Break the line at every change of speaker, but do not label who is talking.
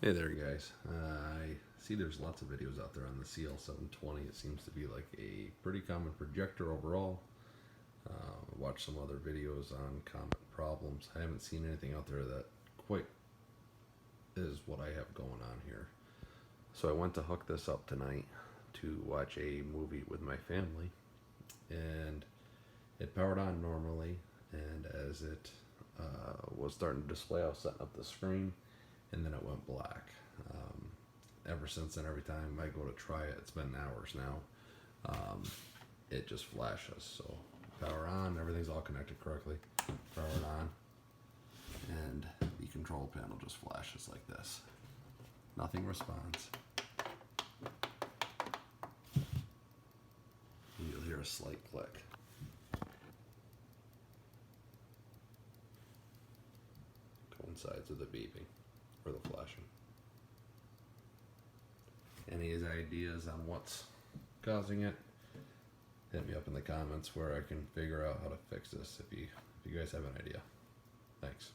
Hey there, guys. I see there's lots of videos out there on the CL720. It seems to be like a pretty common projector overall. Watched some other videos on common problems. I haven't seen anything out there that quite is what I have going on here. So I went to hook this up tonight to watch a movie with my family, and it powered on normally. And as it was starting to display, I was setting up the screen, and then it went black. Ever since then, every time I go to try it, it's been hours now, it just flashes. So power on, everything's all connected correctly, power it on, and the control panel just flashes like this. Nothing responds. You'll hear a slight click. Coincides with the beeping or the flashing. Any ideas on what's causing it? Hit me up in the comments where I can figure out how to fix this if you guys have an idea. Thanks.